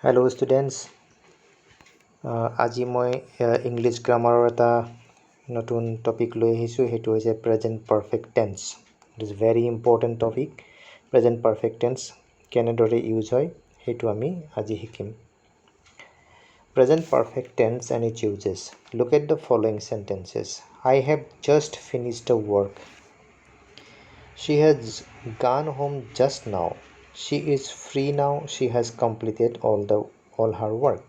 Hello students, আজি মই English গ্ৰামাৰৰ এটা নতুন টপিক লৈ আহিছোঁ সেইটো হৈছে present perfect tense it is very important topic present perfect tense কেনেদৰে ইউজ হয় সেইটো আমি আজি শিকিম present perfect tense and its uses look at the following sentences I have just finished the work she has gone home just now she is free now she has completed all her work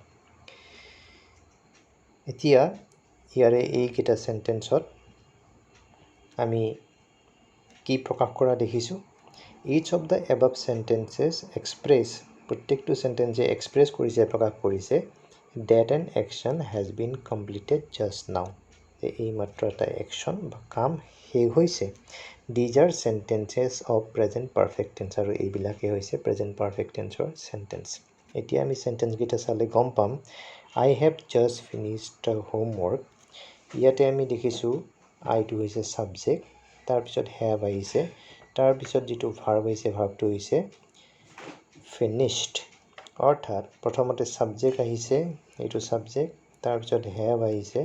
এতিয়া ইয়াৰে এইকেইটা সেন্টেন্সত আমি কি প্ৰকাশ কৰা দেখিছোঁ each of the above sentences express প্ৰত্যেকটো সেন্টেন্সে এক্সপ্ৰেছ কৰিছে প্ৰকাশ কৰিছে that an action has been completed just now এই মাত্ৰ এটা অ্যাকশন বা কাম শেষ হৈছে these are sentences of present perfect tense আৰু এইবিলাকে হৈছে present perfect tenseৰ sentence এতিয়া আমি সেন্টেন্স কেইটা চালে গম পাম I have just finished the homework ইয়াতে আমি দেখিছোঁ I টো হৈছে subject তাৰ পিছত have আহিছে তাৰ পিছত যেটো verb আহিছে ভাৰ্বটো হৈছে finished অৰ্থাৎ প্ৰথমতে subject আহিছে এইটো subject তাৰ পিছত have আহিছে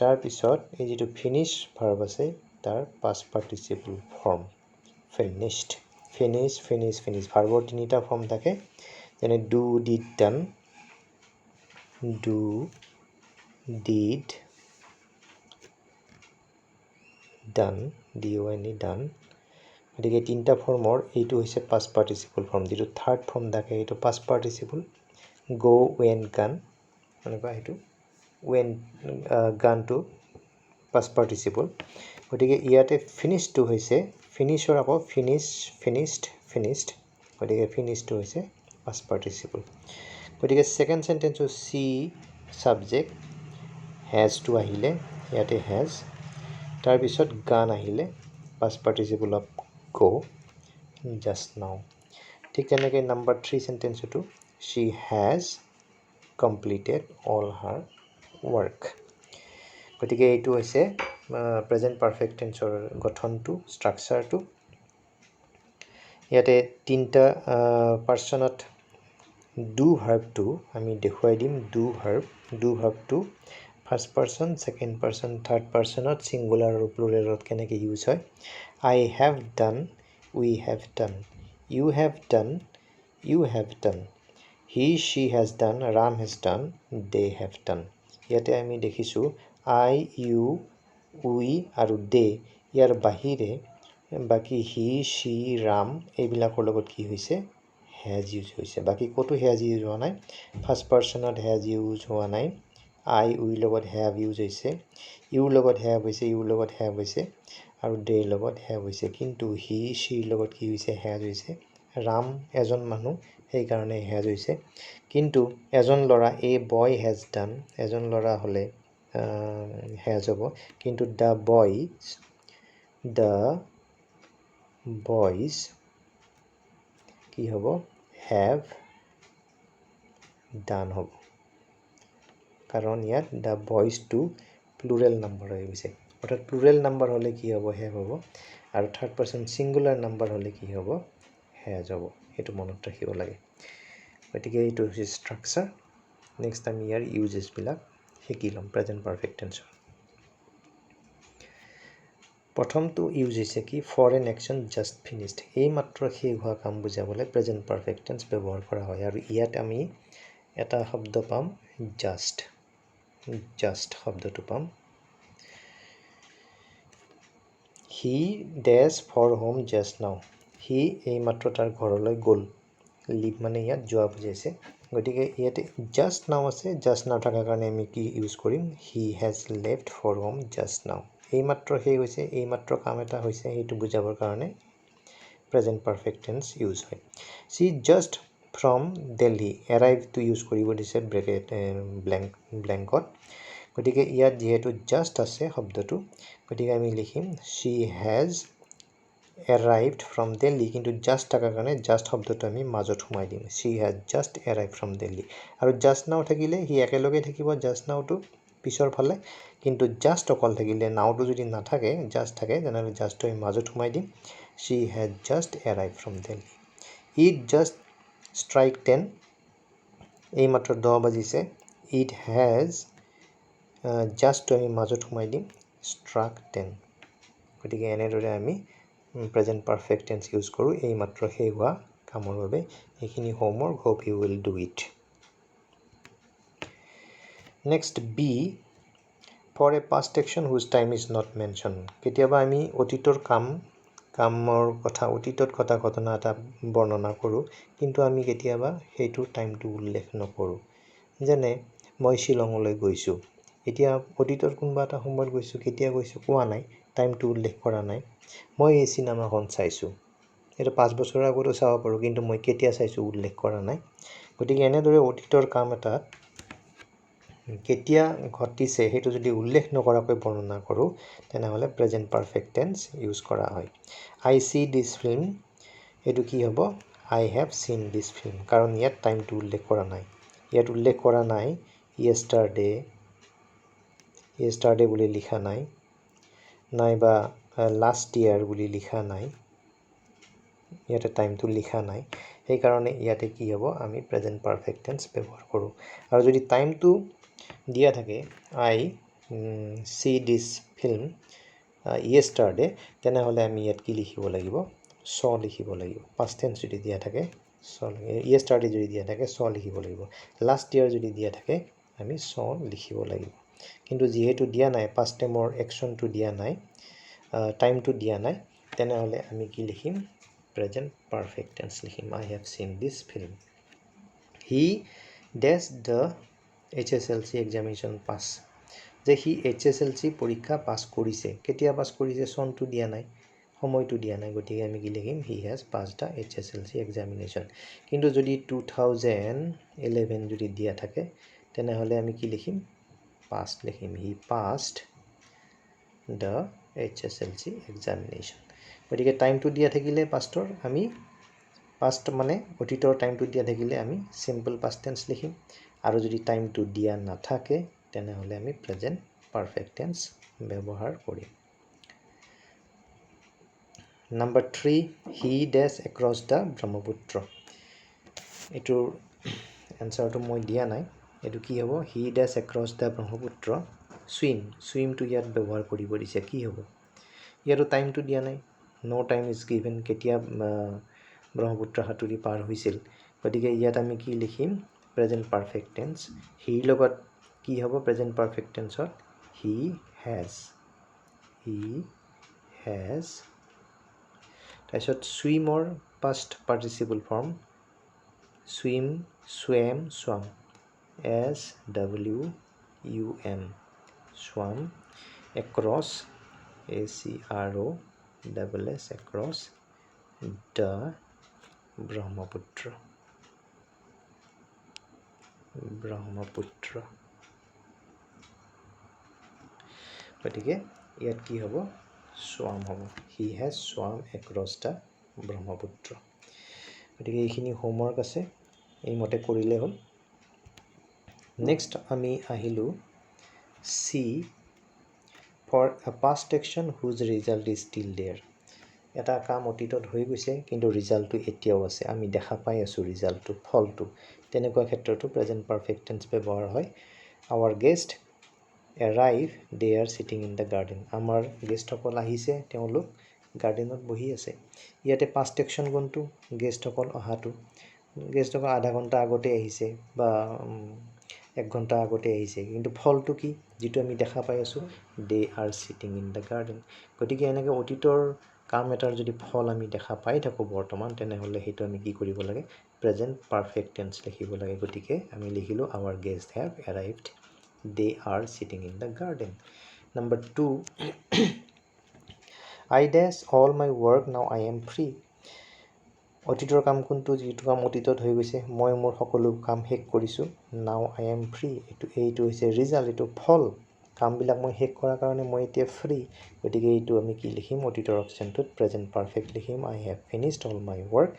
তাৰ পিছত এই যেটো finish verb আছে তাৰ past participle form finished finish ভাৰ্বৰ তিনিটা ফৰ্ম থাকে যেনে do did done do did done done গতিকে তিনটা ফৰ্মৰ এইটো হৈছে past participle form যেটো থাৰ্ড ফৰ্ম থাকে এইটো past participle go went gone এনেকুৱা এইটো when gone to past participle গতিকে ইয়াতে finish টো হৈছে finisher আকৌ finished গতিকে finish টো হৈছে past participle গতিকে second sentence see subject has টো আহিলে ইয়াতে has তাৰ পিছত gone আহিলে past participle of go just now ঠিক তেনেকৈ নাম্বাৰ 3 সেন্টেন্স টো she has completed all her work গতিকে এইটো হৈছে প্ৰেজেন্ট পাৰফেক্ট টেন্সৰ গঠনটো ষ্ট্ৰাকচাৰটো ইয়াতে তিনটা পাৰ্সনত do verb টো আমি দেখুৱাই দিম do verb টো first person second person third পাৰ্সনত সিঙ্গুলাৰ আৰু প্লুৰেলত কেনেকৈ ইউজ হয় I have done we have done you have done he she has done Ram has done they have done ইয়াতে আমি দেখিছোঁ I you we আৰু they ইয়াৰ বাহিৰে বাকি he she Ram এইবিলাকৰ লগত কি হৈছে has used হৈছে বাকি কতো has used হোৱা নাই ফাৰ্স্ট পাৰ্সনত has used হোৱা নাই I we লগত have used হৈছে you লগত have হৈছে you লগত have হৈছে আৰু they লগত have হৈছে কিন্তু he she লগত কি হৈছে has হৈছে Ram এজন মানুহ সেই কাৰণে has হৈছে কিন্তু এজন লৰা a boy has done এজন লৰা হলে has হ'ব কিন্তু the boys কি হ'ব have done হ'ব কাৰণ ইয়াত the boys to plural number হৈ গৈছে অৰ্থাৎ plural number হলে কি হ'ব have হ'ব আৰু থাৰ্ড পাৰ্সন সিঙ্গুলাৰ নাম্বাৰ হলে কি হ'ব has হ'ব এটো মনত ৰাখিব লাগে গতিকে এইটো হৈছে ষ্ট্ৰাকচাৰ নেক্সট আমি ইয়াৰ ইউজেছ বিলাক শিকি লম প্ৰেজেন্ট পাৰফেক্ট টেন্সৰ প্ৰথমটো ইউজ হৈছে কি for an action just finished এই মাত্ৰ শেষ হোৱা কাম বুজাবলৈ প্ৰেজেন্ট পাৰফেক্ট টেন্স ব্যৱহাৰ কৰা হয় আৰু ইয়াত আমি এটা শব্দ পাম just শব্দটো পাম he dash for home just now he এই মাত্ৰ তাৰ ঘৰলৈ গ'ল leave মানে ইয়াত যোৱা বুজাইছে গতিকে ইয়াতে just now আছে just now থাকাৰ কাৰণে আমি কি ইউজ কৰিম he has left for home just now এই মাত্ৰ শেষ হৈছে এই মাত্ৰ কাম এটা হৈছে সেইটো বুজাবৰ কাৰণে প্ৰেজেন্ট পাৰফেক্ট টেন্স ইউজ হয় she just from Delhi arrive to use কৰিব দিছে ব্ৰেকেট ব্ল্যাঙ্কত গতিকে ইয়াত যেহেতু just আছে শব্দটো গতিকে আমি লিখিম she has arrived from Delhi কিন্তু just থাকাৰ কাৰণে just শব্দটো আমি মাজত সোমাই দিম she has just arrived from Delhi আৰু just now থাকিলে হি একেলগে থাকিব just now টো পিছৰ ফালে কিন্তু just অকল থাকিলে now টো যদি নাথাকে just থাকে তেনেহলে just টো আমি মাজত সোমাই দিম she has just arrived from Delhi it just strike 10 এই মাত্ৰ 10 বাজিছে ইট হেজ জাষ্ট আমি মাজত সোমাই দিম struck 10 গতিকে এনেদৰে আমি প্ৰেজেণ্ট পাৰফেক্ট টেন্স ইউজ কৰোঁ এই মাত্ৰ শেষ হোৱা কামৰ বাবে এইখিনি homework hope you will do it next B for a past action whose time is not mention কেতিয়াবা আমি অতীতৰ কামৰ কথা অতীতত ঘটা ঘটনা এটা বৰ্ণনা কৰোঁ কিন্তু আমি কেতিয়াবা সেইটোৰ টাইমটো উল্লেখ নকৰোঁ যেনে মই শ্বিলঙলৈ গৈছোঁ এতিয়া অতীতত কোনোবা এটা সময়ত গৈছোঁ কেতিয়া গৈছোঁ কোৱা নাই টাইমটো উল্লেখ কৰা নাই মই এই চিনেমাখন চাইছোঁ এটা 5 বছৰৰ আগতো চাব পাৰোঁ কিন্তু মই কেতিয়া চাইছোঁ উল্লেখ কৰা নাই গতিকে এনেদৰে অতীতৰ কাম এটা কেতিয়া ঘটিছে সেইটো যদি উল্লেখ নকৰাকৈ বৰ্ণনা কৰোঁ তেনেহ'লে প্ৰেজেণ্ট পাৰফেক্ট টেন্স ইউজ কৰা হয় আই চি দিছ ফিল্ম এইটো কি হ'ব আই হেভ চিন দিছ ফিল্ম কাৰণ ইয়াত টাইমটো উল্লেখ কৰা নাই ইয়াত উল্লেখ কৰা নাই য়েষ্টাৰডে বুলি লিখা নাই নাইবা লাষ্ট ইয়াৰ বুলি লিখা নাই ইয়াতে টাইমটো লিখা নাই সেইকাৰণে ইয়াতে কি হ'ব আমি প্ৰেজেণ্ট পাৰফেক্ট টেন্স ব্যৱহাৰ কৰোঁ আৰু যদি টাইমটো দিয়া থাকে আই চি দিছ ফিল্ম য়েষ্টাৰডে তেনেহ'লে আমি ইয়াত কি লিখিব লাগিব চ লিখিব লাগিব পাষ্ট টেন্স যদি দিয়া থাকে চ য়েষ্টাৰডে যদি দিয়া থাকে চ লিখিব লাগিব লাষ্ট ইয়াৰ যদি দিয়া থাকে আমি চ লিখিব লাগিব কিন্তু যিহেতু দিয়া নাই পাষ্ট টাইমৰ একশ্যনটো দিয়া নাই টাইমটো দিয়া নাই তেনেহ'লে আমি কি লিখিম প্ৰেজেণ্ট পাৰফেক্ট টেন্স লিখিম I have seen this film he does the HSLC examination pass যে সি HSLC পৰীক্ষা পাছ কৰিছে কেতিয়া পাছ কৰিছে চনটো দিয়া নাই সময়টো দিয়া নাই গতিকে আমি কি লিখিম he has pass the HSLC examination কিন্তু যদি 2011 যদি দিয়া থাকে তেনেহ'লে আমি কি লিখিম পাষ্ট লিখিম হি পাছড দ্য HSLC এক্সামিনেশ্যন গতিকে টাইমটো দিয়া থাকিলে পাষ্টৰ আমি পাষ্ট মানে অতীতৰ টাইমটো দিয়া থাকিলে আমি চিম্পল পাষ্ট টেন্স লিখিম আৰু যদি টাইমটো দিয়া নাথাকে তেনেহ'লে আমি প্ৰেজেণ্ট পাৰফেক্ট টেন্স ব্যৱহাৰ কৰিম number 3 he dash across the Brahmaputra এইটোৰ এনচাৰটো মই দিয়া নাই এইটো কি হ'ব he dash across the Brahmaputra চুইমটো ইয়াত ব্যৱহাৰ কৰিব দিছে কি হ'ব ইয়াতো টাইমটো দিয়া নাই ন' টাইম ইজ গিভেন কেতিয়া ব্ৰহ্মপুত্ৰ সাঁতুৰি পাৰ হৈছিল গতিকে ইয়াত আমি কি লিখিম প্ৰেজেণ্ট পাৰফেক্ট টেন্স হিৰ লগত কি হ'ব প্ৰেজেণ্ট পাৰফেক্ট টেন্সত হি হেজ তাৰপিছত চুইমৰ past participle form swam swam SWUM swam across ACROSS across the Brahmaputra গতিকে ইয়াত কি হ'ব swam হ'ব he has swam across the Brahmaputra গতিকে এইখিনি হোমৱৰ্ক আছে এইমতে কৰিলে হ'ল নেক্সট আমি আহিলোঁ C for a past action whose result is still there এটা কাম অতীতত হৈ গৈছে কিন্তু ৰিজাল্টটো এতিয়াও আছে আমি দেখা পাই আছোঁ ৰিজাল্টটো ফলটো তেনেকুৱা ক্ষেত্ৰতো প্ৰেজেণ্ট পাৰফেক্ট টেন্স ব্যৱহাৰ হয় our guest arrive they are sitting in the garden আমাৰ গেষ্টসকল আহিছে তেওঁলোক গাৰ্ডেনত বহি আছে ইয়াতে পাষ্ট একশ্যন কোনটো গেষ্টসকল অহাটো গেষ্টসকল আধা ঘণ্টা আগতে আহিছে বা 1 ঘণ্টা আগতে আহিছে কিন্তু ফলটো কি যিটো আমি দেখা পাই আছোঁ they are sitting in the garden গতিকে এনেকৈ অতীতৰ কাম এটাৰ যদি ফল আমি দেখা পাই থাকোঁ বৰ্তমান তেনেহ'লে সেইটো আমি কি কৰিব লাগে প্ৰেজেণ্ট পাৰফেক্ট টেন্স লিখিব লাগে গতিকে আমি লিখিলোঁ our guest have arrived they are sitting in the garden number 2 I dash all my work now I am free অতীতৰ কাম কোনটো যিটো কাম অতীতত হৈ গৈছে মই মোৰ সকলো কাম শেষ কৰিছোঁ now I am free এইটো হৈছে ৰিজাল্ট এইটো ফল কামবিলাক মই শেষ কৰাৰ কাৰণে মই এতিয়া ফ্ৰী গতিকে এইটো আমি কি লিখিম অতীতৰ অপশ্যনটোত প্ৰেজেণ্ট পাৰফেক্ট লিখিম I have finished all my work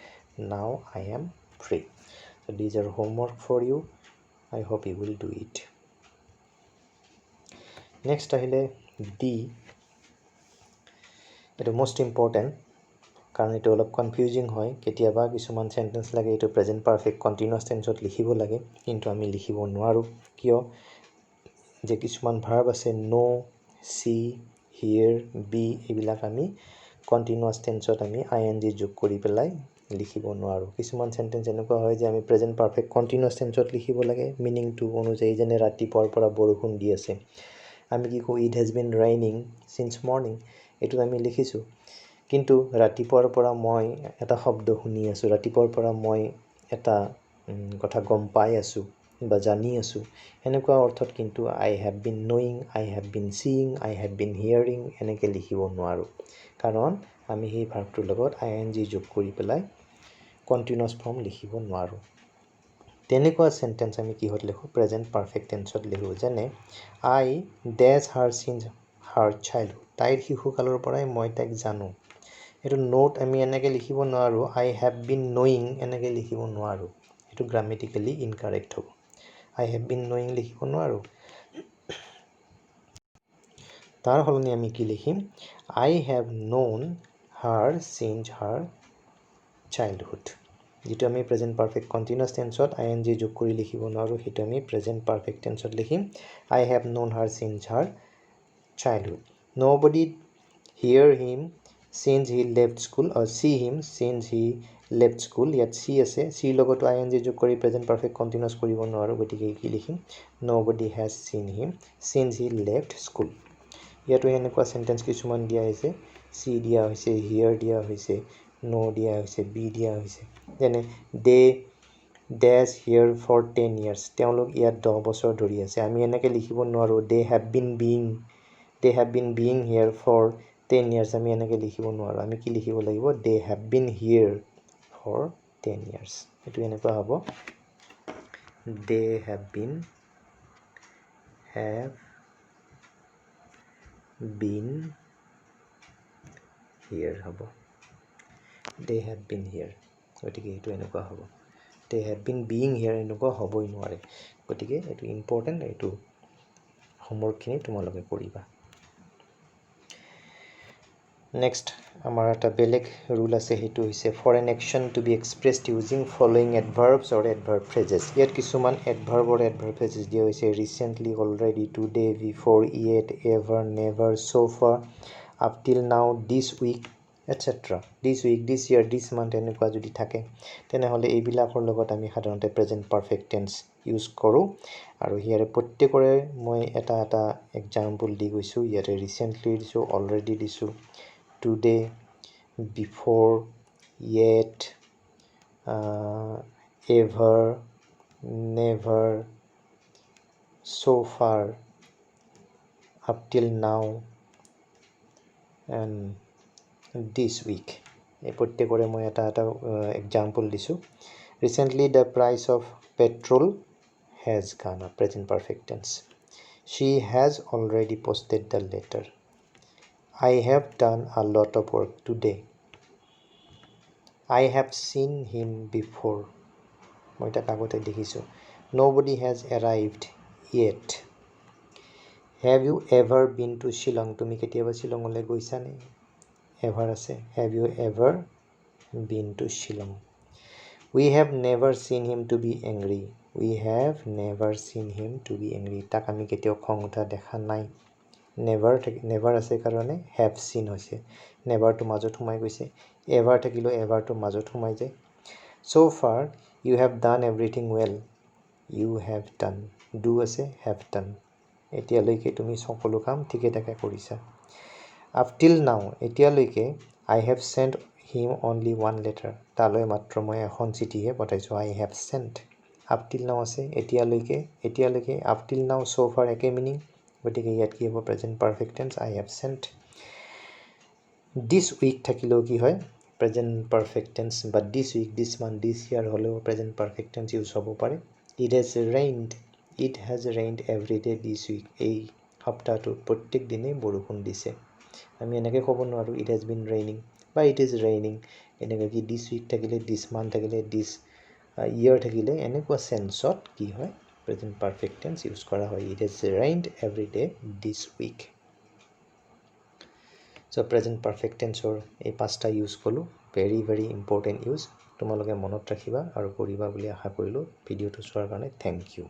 now I am free so these are homework for you I hope you will do it next আহিলে D এইটো most important কাৰণ এইটো অলপ কনফিউজিং হয় কেতিয়াবা কিছুমান সেন্টেন্স লাগে এইটো প্ৰেজেন্ট পাৰফেক্ট কন্টিনিউয়াস টেন্সত লিখিব লাগে কিন্তু আমি লিখিব নোৱাৰো কিয় যে কিছুমান ভাৰ্ব আছে নো সি হিয়াৰ বি এইবিলাক আমি কন্টিনিউয়াস টেন্সত আমি আইএনজি যোগ কৰি পেলাই লিখিব নোৱাৰো কিছুমান সেন্টেন্স এনেকুৱা হয় যে আমি প্ৰেজেন্ট পাৰফেক্ট কন্টিনিউয়াস টেন্সত লিখিব লাগে মিনিংটো অনুযায়ী যেনে ৰাতিপুৱাৰ পৰা বৰষুণ দি আছে আমি কি কওঁ it has been raining since morning এটো আমি লিখিছো কিন্তু ৰাতিপুৱাৰ পৰা মই এটা শব্দ শুনি আছো ৰাতিপুৱাৰ পৰা মই এটা কথা গম পাই আছো বা জানি আছো এনেকুৱা অৰ্থত কিন্তু I have been knowing I have been seeing I have been hearing এনেকৈ লিখিব নোৱাৰো কাৰণ আমি সেই ভাৰ্বটোৰ লগত আইএনজি যোগ কৰি পেলাই কন্টিনিউয়াস ফৰ্ম লিখিব নোৱাৰো তেনেকুৱা সেন্টেন্স আমি কিহত লিখো প্ৰেজেন্ট পাৰফেক্ট টেন্সত লিখো যেনে আই ডেজ হাৰ সিন্স হাৰ চাইল্ডহুড তাইৰ শিশুকালৰ পৰাই মই তাইক জানো এটো নোট আমি এনেকৈ লিখিব নোৱাৰো আই হ্যাভ বিন নোইং এনেকৈ লিখিব নোৱাৰো এটো গ্ৰামেটিক্যালি ইনকাৰেক্ট হ'ব আই হ্যাভ বিন নোইং লিখিব নোৱাৰো তাৰ হলনি আমি কি লিখিম I have known her since her childhood যেটো আমি প্ৰেজেন্ট পাৰফেক্ট কন্টিনিউয়াস টেন্সত আইএনজি যোগ কৰি লিখিব নোৱাৰো হেতু আমি প্ৰেজেন্ট পারফেক্ট টেন্সত লিখিম I have known her since her childhood nobody hear him since he left school or see him since he left school yet see আছে see লগতো আইএনজি যোগ কৰি প্ৰেজেন্ট পাৰফেক্ট কন্টিনিউয়াস কৰিব নোৱাৰো গতিকে কি লিখিম nobody has seen him since he left school ইয়াতো এনেকুৱা সেন্টেন্স কিছুমান দিয়া হৈছে see দিয়া হৈছে hear দিয়া হৈছে no দিয়া হৈছে be দিয়া হৈছে যেনে they dash here for 10 years তেওঁলোক ইয়াত 10 বছৰ ধৰি আছে আমি এনেকৈ লিখিব নোৱাৰো they have been being here for 10 years আমি এনেকৈ লিখিব নোৱাৰো আমি কি লিখিব লাগিব they have been here for 10 years এটো এনেকুৱা হ'ব they have been here হ'ব they have been here গতিকে এটো এনেকুৱা হ'ব they have been being here এনেকুৱা হ'বই নোৱাৰে গতিকে এটো ইম্পৰ্টেন্ট এটো হোমৱৰ্কখিনি তোমালোকে কৰিবা Next, আমাৰ এটা বেলেগ rule আছে হেতু হৈছে for an action to be expressed using following adverbs or adverb phrases. ইয়াত কিছুমান adverb or adverb phrases দিয়া হৈছে recently, already, today, before, yet, ever, never, so far, up till now, this week, etc. This week, this year, this month এনেকুৱা যদি থাকে তেনেহলে এইবিলাকৰ লগত আমি সাধাৰণতে present perfect tense use কৰো আৰু হিয়াৰে প্ৰত্যেকৰে মই এটা example দি গৈছো ইয়াৰে recently দিছো already দিছো today, before, yet, ever, never, so far, up till now, and this week. এই প্ৰত্যেকৰে মই এটা example দিছো recently the price of petrol has gone up present perfect tense she has already posted the letter I have done a lot of work today. I have seen him before. মই এটা কাগজে দেখিছো. Nobody has arrived yet. Have you ever been to Shillong? তুমি কেতিয়াবা শিলংলৈ গৈছা নে? Ever আছে. Have you ever been to Shillong? We have never seen him to be angry. We have never seen him to be angry. তাক আমি কেতিয়াও খং উঠা দেখা নাই. never আছে কাৰণে have seen হৈছে never to মাজত সোমাই গৈছে ever থাকিলো ever to মাজত সোমাই যায় so far you have done everything well you have done do আছে have done এতিয়ালৈকে তুমি সকলো কাম ঠিকে ঠাকে কৰিছা up till now এতিয়ালৈকে I have sent him only one letter তালৈ মাত্ৰ মই এখন চিঠিহে পঠাইছো I have sent up till now আছে এতিয়ালৈকে up till now so far একে মিনিং গতিকে ইয়াত কি হ'ব present perfect tense I have sent this week থাকিলেও কি হয় present perfect tense but this week this month this year হলেও প্ৰেজেন্ট পাৰফেক্ট টেন্স ইউজ হ'ব পাৰে it has rained every day this week এই সপ্তাহটোত প্ৰত্যেক দিনে বৰষুণ দিছে আমি এনেকৈ ক'ব নোৱাৰো it has been raining বা it is raining এনেকৈ কি this week থাকিলে this month থাকিলে this year থাকিলে এনেকুৱা সেন্সত কি হয় present perfect tense use kora hoy it has rained every day this week so present perfect tense or ei pasta use kolu very very important use. তোমালোকে মনত ৰাখিবা আৰু কৰিবা বুলি আশা কৰিলোঁ। ভিডিঅ'টো চোৱাৰ কাৰণে থেংক ইউ।